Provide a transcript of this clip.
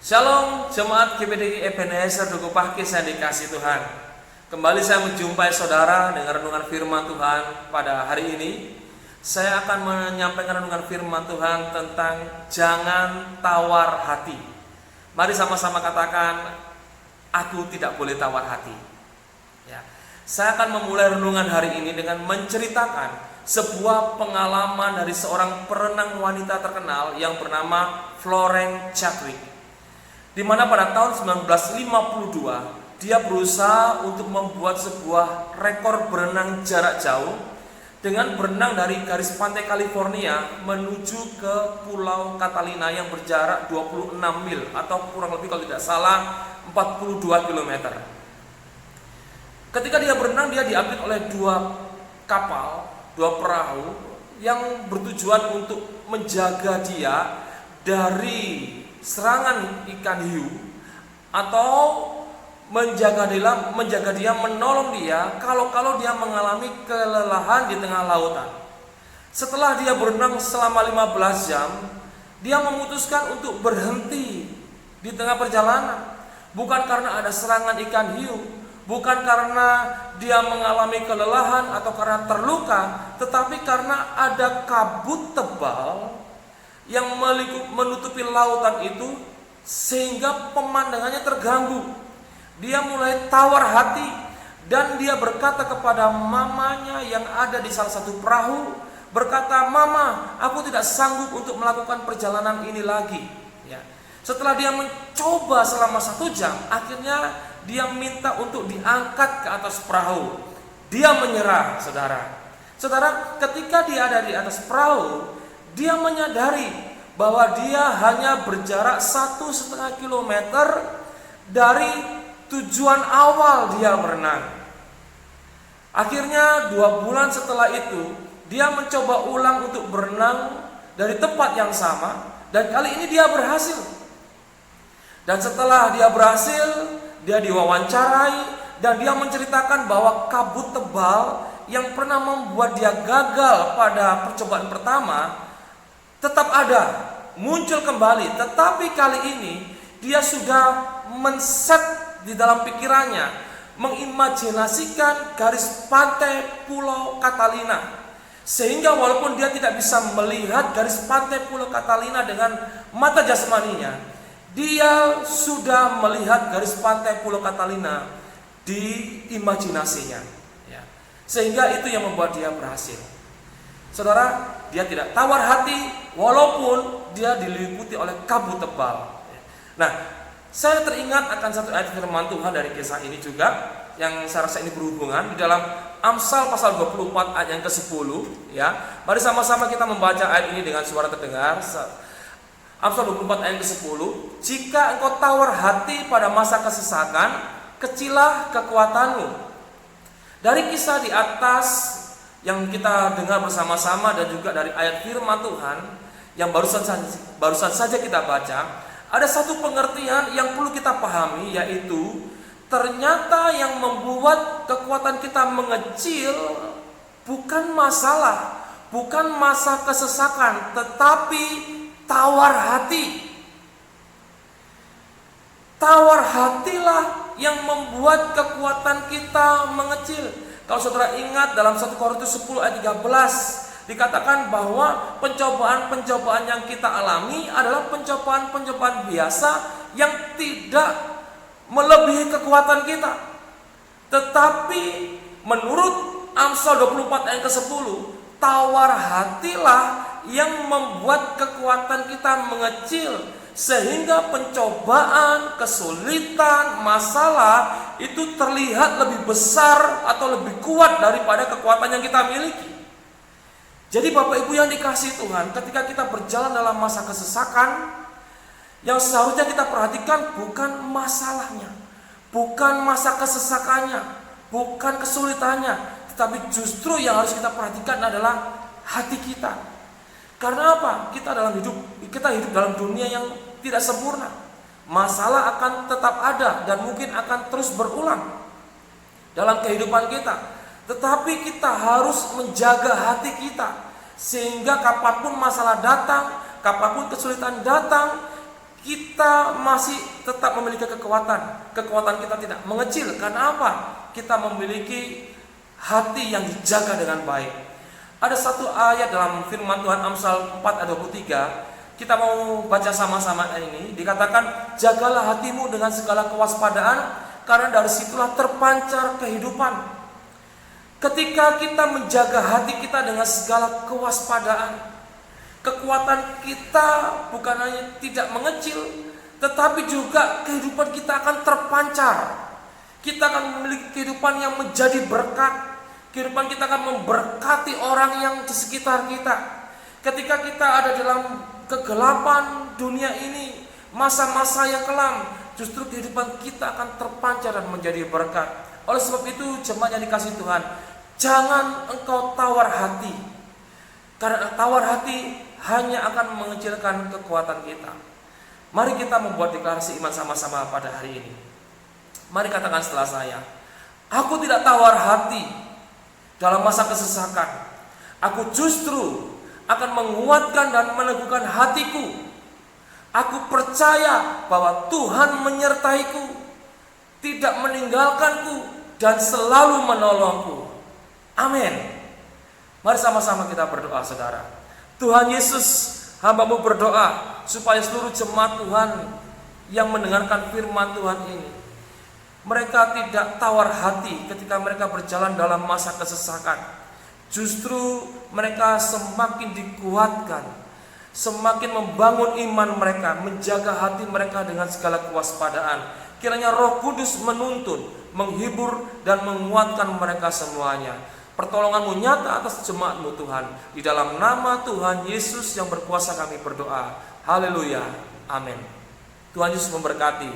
Shalom jemaat GPDI Ebenezer Duku Pakis yang dikasih Tuhan. Kembali saya menjumpai saudara dengan renungan firman Tuhan pada hari ini. Saya akan menyampaikan renungan firman Tuhan tentang jangan tawar hati. Mari sama-sama katakan, aku tidak boleh tawar hati. Ya. Saya akan memulai renungan hari ini dengan menceritakan sebuah pengalaman dari seorang perenang wanita terkenal yang bernama Florence Chadwick, di mana pada tahun 1952 dia berusaha untuk membuat sebuah rekor berenang jarak jauh dengan berenang dari garis pantai California menuju ke Pulau Catalina yang berjarak 26 mil atau kurang lebih kalau tidak salah 42 km. Ketika dia berenang, dia diapit oleh dua kapal, dua perahu yang bertujuan untuk menjaga dia dari serangan ikan hiu atau menjaga dia, menolong dia kalau dia mengalami kelelahan di tengah lautan. Setelah dia berenang selama 15 jam, dia memutuskan untuk berhenti di tengah perjalanan. Bukan karena ada serangan ikan hiu, bukan karena dia mengalami kelelahan atau karena terluka, tetapi karena ada kabut tebal yang menutupi lautan itu sehingga pemandangannya terganggu. Dia mulai tawar hati dan dia berkata kepada mamanya yang ada di salah satu perahu, berkata, "Mama, aku tidak sanggup untuk melakukan perjalanan ini lagi." Ya. Setelah dia mencoba selama 1 jam, akhirnya dia minta untuk diangkat ke atas perahu. Dia menyerah, saudara. Saudara, ketika dia ada di atas perahu, dia menyadari bahwa dia hanya berjarak 1,5 kilometer dari tujuan awal dia berenang. Akhirnya 2 bulan setelah itu, dia mencoba ulang untuk berenang dari tempat yang sama, dan kali ini dia berhasil. Dan setelah dia berhasil, dia diwawancarai dan dia menceritakan bahwa kabut tebal yang pernah membuat dia gagal pada percobaan pertama tetap ada, muncul kembali. Tetapi kali ini dia sudah men-set di dalam pikirannya, mengimajinasikan garis pantai Pulau Catalina, sehingga walaupun dia tidak bisa melihat garis pantai Pulau Catalina dengan mata jasmaninya, dia sudah melihat garis pantai Pulau Catalina di imajinasinya, ya. Sehingga itu yang membuat dia berhasil. Saudara, dia tidak tawar hati walaupun dia diliputi oleh kabut tebal. Nah, saya teringat akan satu ayat firman Tuhan dari kisah ini juga, yang saya rasa ini berhubungan di dalam Amsal pasal 24 ayat yang ke-10, ya. Mari sama-sama kita membaca ayat ini dengan suara terdengar. Amsal 24 ayat ke-10, "Jika engkau tawar hati pada masa kesesakan, kecilah kekuatanmu." Dari kisah di atas yang kita dengar bersama-sama dan juga dari ayat firman Tuhan yang barusan saja kita baca, ada satu pengertian yang perlu kita pahami, yaitu ternyata yang membuat kekuatan kita mengecil bukan masalah, bukan masa kesesakan, tetapi tawar hati. Tawar hatilah yang membuat kekuatan kita mengecil. Kalau saudara ingat dalam 1 Korintus 10 ayat 13 dikatakan bahwa pencobaan-pencobaan yang kita alami adalah pencobaan-pencobaan biasa yang tidak melebihi kekuatan kita. Tetapi menurut Amsal 24 ayat ke-10, tawar hatilah yang membuat kekuatan kita mengecil, sehingga pencobaan, kesulitan, masalah itu terlihat lebih besar atau lebih kuat daripada kekuatan yang kita miliki. Jadi Bapak Ibu yang dikasihi Tuhan, ketika kita berjalan dalam masa kesesakan, yang seharusnya kita perhatikan bukan masalahnya, bukan masa kesesakannya, bukan kesulitannya, tetapi justru yang harus kita perhatikan adalah hati kita. Karena apa? Kita hidup dalam dunia yang tidak sempurna. Masalah akan tetap ada dan mungkin akan terus berulang dalam kehidupan kita. Tetapi kita harus menjaga hati kita, sehingga kapanpun masalah datang, kapanpun kesulitan datang, kita masih tetap memiliki kekuatan. Kekuatan kita tidak mengecil. Karena apa? Kita memiliki hati yang dijaga dengan baik. Ada satu ayat dalam firman Tuhan Amsal 4 ayat 23. Kita mau baca sama-sama ini. Dikatakan, jagalah hatimu dengan segala kewaspadaan, karena dari situlah terpancar kehidupan. Ketika kita menjaga hati kita dengan segala kewaspadaan, kekuatan kita bukan hanya tidak mengecil, tetapi juga kehidupan kita akan terpancar. Kita akan memiliki kehidupan yang menjadi berkat. Kehidupan kita akan memberkati orang yang di sekitar kita. Ketika kita ada dalam kegelapan dunia ini, masa-masa yang kelam, justru kehidupan kita akan terpancar dan menjadi berkat. Oleh sebab itu, jemaat yang dikasihi Tuhan, jangan engkau tawar hati. Karena tawar hati hanya akan mengecilkan kekuatan kita. Mari kita membuat deklarasi iman sama-sama pada hari ini. Mari katakan setelah saya, aku tidak tawar hati dalam masa kesesakan. Aku justru akan menguatkan dan meneguhkan hatiku. Aku percaya bahwa Tuhan menyertaiku, tidak meninggalkanku, dan selalu menolongku. Amin. Mari sama-sama kita berdoa, saudara. Tuhan Yesus, hamba-Mu berdoa supaya seluruh jemaat Tuhan yang mendengarkan firman Tuhan ini, mereka tidak tawar hati ketika mereka berjalan dalam masa kesesakan. Justru mereka semakin dikuatkan, semakin membangun iman mereka, menjaga hati mereka dengan segala kewaspadaan. Kiranya Roh Kudus menuntun, menghibur, dan menguatkan mereka semuanya. Pertolongan-Mu nyata atas jemaat-Mu Tuhan. Di dalam nama Tuhan Yesus yang berkuasa kami berdoa. Haleluya. Amin. Tuhan Yesus memberkati.